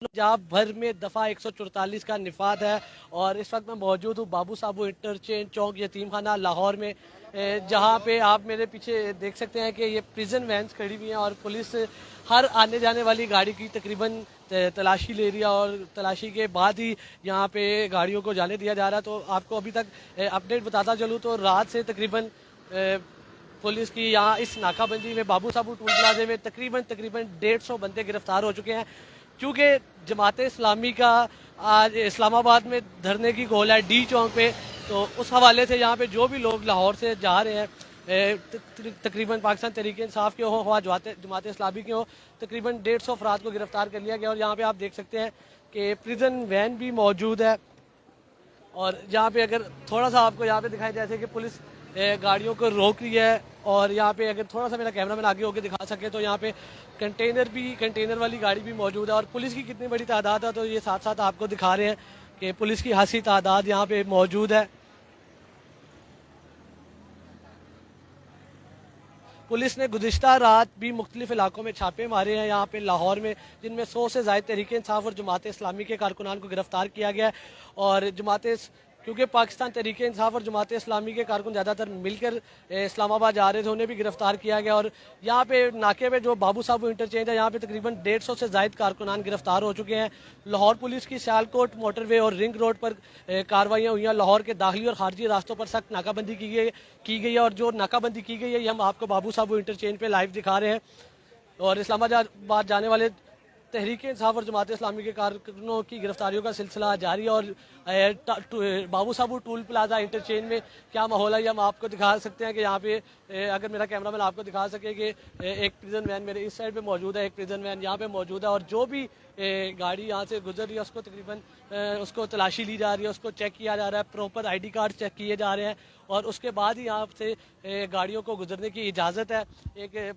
पंजाब भर में दफ़ा 144 का निफाद है और इस वक्त मैं मौजूद हूँ बाबू साबू इंटरचेंज चौक यतीम खाना लाहौर में, जहाँ पे आप मेरे पीछे देख सकते हैं कि ये प्रिजन वैन्स खड़ी हुई हैं और पुलिस हर आने जाने वाली गाड़ी की तकरीबन तलाशी ले रही है और तलाशी के बाद ही यहाँ पे गाड़ियों को जाने दिया जा रहा है। तो आपको अभी तक अपडेट बताता चलूँ तो रात से तकरीबन पुलिस की यहाँ इस नाकाबंदी में बाबू साबू टूल प्लाजे में तकरीबन 150 बंदे गिरफ्तार हो चुके हैं। क्योंकि जमात इस्लामी का आज इस्लामाबाद में धरने की गोल है डी चौक पे, तो उस हवाले से यहाँ पे जो भी लोग लाहौर से जा रहे हैं तकरीबन पाकिस्तान तहरीक इंसाफ के हो ख्वाह जमात इस्लामी के हो, तकरीबन 150 अफराद को गिरफ्तार कर लिया गया। और यहाँ पे आप देख सकते हैं कि प्रिजन वैन भी मौजूद है और यहाँ पे अगर थोड़ा सा आपको यहाँ पे दिखाई जैसे कि पुलिस गाड़ियों को रोक रही है और यहाँ पे अगर थोड़ा सा मेरा कैमरा मैन आगे होकर दिखा सके तो यहाँ पे कंटेनर वाली गाड़ी भी मौजूद है। और पुलिस की कितनी बड़ी तादाद है तो ये साथ साथ आपको दिखा रहे हैं कि पुलिस की खासी तादाद यहाँ पे मौजूद है। पुलिस ने गुज़िश्ता रात भी मुख्तलिफ इलाकों में छापे मारे हैं यहाँ पे लाहौर में, जिनमें 100 से ज़ायद तहरीक इंसाफ और जमात इस्लामी के कारकुनान को गिरफ्तार किया गया है। और क्योंकि पाकिस्तान तहरीक इंसाफ और जमात इस्लामी के कारकुन ज़्यादातर मिलकर इस्लामाबाद जा रहे थे, उन्हें भी गिरफ्तार किया गया। और यहाँ पे नाके पे जो बाबू साबू इंटरचेंज है यहाँ पे तकरीबन 150 से ज़ायद कारकुनान गिरफ्तार हो चुके हैं। लाहौर पुलिस की सियालकोट मोटरवे और रिंग रोड पर कार्रवाइयाँ हुई हैं। लाहौर के दाखिली और खारजी रास्तों पर सख्त नाकाबंदी की गई है और जो नाकाबंदी की गई है ये हम आपको बाबू साबू इंटरचेंज पे लाइव दिखा रहे हैं। और इस्लामाबाद जाने वाले तहरीक इंसाफ और जमात इस्लामी के कारकुनों की गिरफ्तारियों का सिलसिला जारी है। और बाबू साबू टूल प्लाजा इंटरचेंज में क्या माहौल है ये हम आपको दिखा सकते हैं कि यहाँ पे अगर मेरा कैमरा मैन आपको दिखा सके कि एक प्रिजन वैन मेरे इस साइड पे मौजूद है, एक प्रिजन वैन यहाँ पे मौजूद है और जो भी गाड़ी यहाँ से गुजर रही है उसको तकरीबन उसको तलाशी ली जा रही है, उसको चेक किया जा रहा है, प्रॉपर ID कार्ड चेक किए जा रहे हैं और उसके बाद ही यहाँ से गाड़ियों को गुजरने की इजाज़त है। एक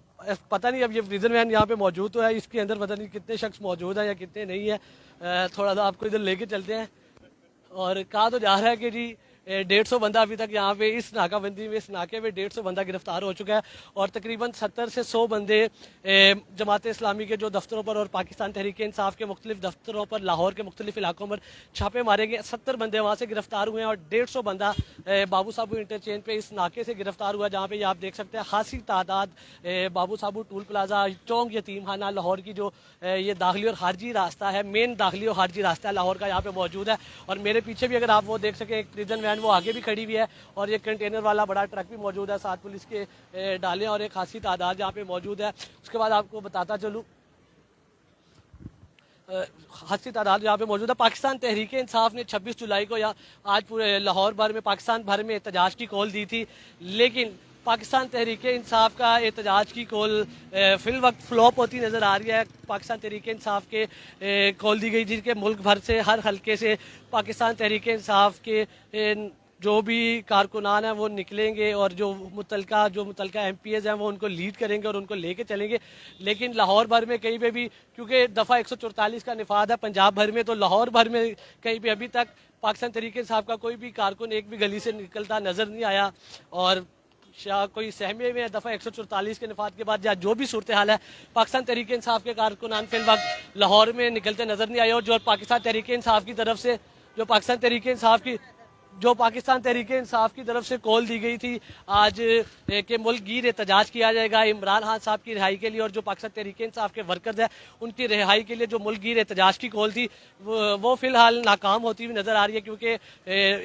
पता नहीं अब ये प्रिजन वैन यहाँ पे मौजूद तो है, इसके अंदर पता नहीं कितने शख्स मौजूद हैं या कितने नहीं है। थोड़ा सा आपको इधर लेके चलते हैं। और कहा तो जा रहा है कि जी 150 बंदा अभी तक यहाँ पे इस नाकाबंदी में इस नाके पे 150 बंदा गिरफ्तार हो चुका है और तकरीबन 70 से 100 बंदे जमात इस्लामी के जो दफ्तरों पर और पाकिस्तान तहरीक इंसाफ के मुख्तलिफ दफ्तरों पर लाहौर के मुख्तलिफ इलाकों पर छापे मारे गए। 70 बंदे वहाँ से गिरफ्तार हुए हैं और 150 बंदा बाबू साबू इंटरचेंज पे इस नाके से गिरफ्तार हुआ, जहाँ पे ये आप देख सकते हैं खासी तादाद बाबू साबू टूल प्लाजा चौक यतीम खाना लाहौर की जो ये दाखिली और खारजी रास्ता है, मेन दाखिली और खारजी रास्ता है लाहौर का, यहाँ पे मौजूद है। और मेरे पीछे भी अगर आप वो देख सकें एक प्रिजन वैन वो आगे भी खड़ी हुई है और ये कंटेनर वाला बड़ा ट्रक भी मौजूद है, साथ पुलिस के डाले और एक खासी तादाद यहाँ पे मौजूद है। उसके बाद आपको बताता चलूँ खासी तादाद यहाँ पे मौजूद है। पाकिस्तान तहरीक इंसाफ ने 26 जुलाई को या आज पूरे लाहौर भर में पाकिस्तान भर में एहतजाज की कॉल दी थी, लेकिन पाकिस्तान तहरीक इंसाफ का एहतजाज की कॉल फिल वक्त फ्लॉप होती नज़र आ रही है। पाकिस्तान तहरीक इंसाफ के कॉल दी गई जिनके मुल्क भर से हर हल्के से पाकिस्तान तहरीक इंसाफ के जो भी कारकुनान हैं वो निकलेंगे और जो मुतलका MPs हैं वो उनको लीड करेंगे और उनको लेके चलेंगे। लेकिन लाहौर भर में कहीं पे भी क्योंकि दफ़ा 144 का निफाद है पंजाब भर में, तो लाहौर भर में कहीं पे अभी तक पाकिस्तान तहरीक इंसाफ का कोई भी कारकुन एक भी गली से निकलता नज़र नहीं आया। और कोई सहमे में दफ़ा 144 के निफाद के बाद या जो भी सूरत हाल है पाकिस्तान तहरीक इंसाफ के कारकुनान फिल वक्त लाहौर में निकलते नज़र नहीं आए। और जो पाकिस्तान तहरीक इंसाफ की तरफ से पाकिस्तान तहरीक इंसाफ की तरफ से कॉल दी गई थी आज के मुल्क गिर एहतजाज किया जाएगा इमरान खान साहब की रिहाई के लिए और जो पाकिस्तान तहरीक इंसाफ के वर्कर्स हैं उनकी रिहाई के लिए जो मुल्क गिर एहतजाज की कॉल थी वो फिलहाल नाकाम होती हुई नज़र आ रही है। क्योंकि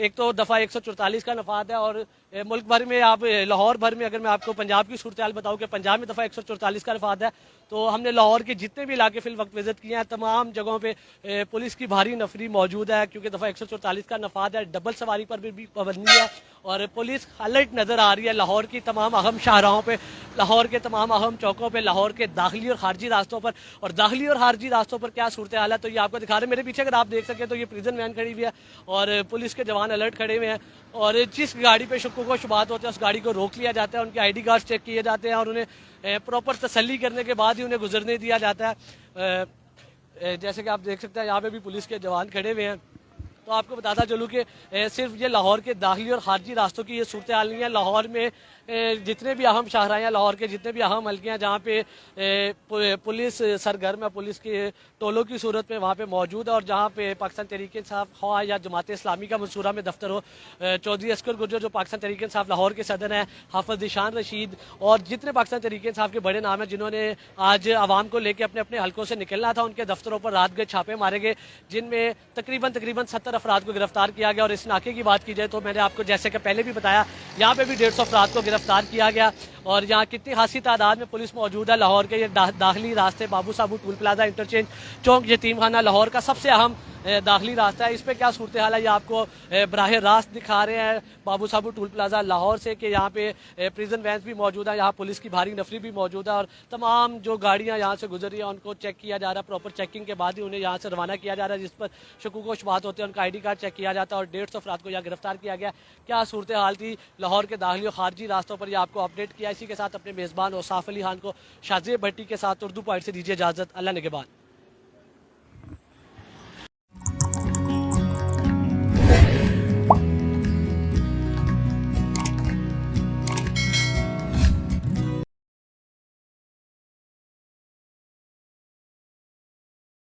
एक तो दफ़ा 144 का नफाद है और मुल्क भर में आप लाहौर भर में अगर मैं आपको पंजाब की सूरत हाल बताऊँ कि पंजाब में दफ़ा 144 का नफाद है, तो हमने लाहौर के जितने भी इलाके फिल वक्त विजिट किए हैं तमाम जगहों पे पुलिस की भारी नफरी मौजूद है। क्योंकि दफ़ा 144 का नफाद है, डबल सवारी पर भी पाबंदी है और पुलिस अलर्ट नज़र आ रही है लाहौर की तमाम अहम शाहराहों पे, लाहौर के तमाम अहम चौकों पे, लाहौर के दाखिली और खारजी रास्तों पर। और दाखिली और खारजी रास्तों पर क्या सूरत हाल है तो ये आपको दिखा रहे हैं। मेरे पीछे अगर आप देख सकें तो ये प्रिजन वैन खड़ी हुई है और पुलिस के जवान अलर्ट खड़े हुए हैं और जिस गाड़ी पे शुक्र को शुबात होते हैं उस गाड़ी को रोक लिया जाता है, उनके ID कार्ड चेक किए जाते हैं और उन्हें प्रॉपर तसल्ली करने के बाद ही उन्हें गुजरने दिया जाता है। जैसे कि आप देख सकते हैं यहाँ पे भी पुलिस के जवान खड़े हुए हैं तो आपको बताता चलूँ कि सिर्फ ये लाहौर के दाखिली और खारजी रास्तों की ये सूरत हाल नहीं है। लाहौर में जितने भी अहम शाहराह हैं, लाहौर के जितने भी अहम हल्के हैं जहाँ पे पुलिस सरगर्म है, पुलिस के टोलों की सूरत में वहाँ पे मौजूद है, और जहाँ पे पाकिस्तान तहरीक इंसाफ ख्वाह या जमात इस्लामी का मंसूरा में दफ्तर हो, चौधरी अस्कर गुर्जर जो पाकिस्तान तहरीक इंसाफ लाहौर के सदर हैं, हाफिज दिशान रशीद और जितने पाकिस्तान तहरीक इंसाफ के बड़े नाम हैं जिन्होंने आज आवाम को लेकर अपने अपने हल्कों से निकलना था, उनके दफ्तरों पर रात गए छापे मारे गए, जिनमें तकरीबन 70 अफराद को गिरफ्तार किया गया। और इस नाके की बात की जाए तो मैंने आपको जैसे कि पहले भी बताया, यहाँ पे भी 150 अफराद को गिरफ्तार किया गया। और यहाँ कितनी खासी तादाद में पुलिस मौजूद है। लाहौर के ये दाखिली रास्ते बाबू साबू टूल प्लाजा इंटरचेंज चौक यतीम खाना लाहौर का सबसे अहम दाखिली रास्ता है। इस पर क्या सूरत हाल है ये आपको बराह रास्त दिखा रहे हैं बाबू साबू टूल प्लाजा लाहौर से, कि यहाँ पे प्रिजन वैन्स भी मौजूद है, यहाँ पुलिस की भारी नफरी भी मौजूद है, और तमाम जो गाड़ियाँ यहाँ से गुजर रही हैं उनको चेक किया जा रहा है। प्रॉपर चेकिंग के बाद ही उन्हें यहाँ से रवाना किया जा रहा है, जिस पर शकूक व शुबहात होते हैं उनका ID कार्ड चेक किया जाता है, और 150 अफराद को यहाँ गिरफ्तार किया गया। क्या सूरत हाल थी लाहौर के दाखिली और खारजी रास्तों पर, यह आपको अपडेट किया। इसी के साथ अपने मेज़बान और साफ अली खान को शाज़िब भट्टी के साथ उर्दू पॉइंट से दीजिए इजाज़त। अल्लाह निगहबान।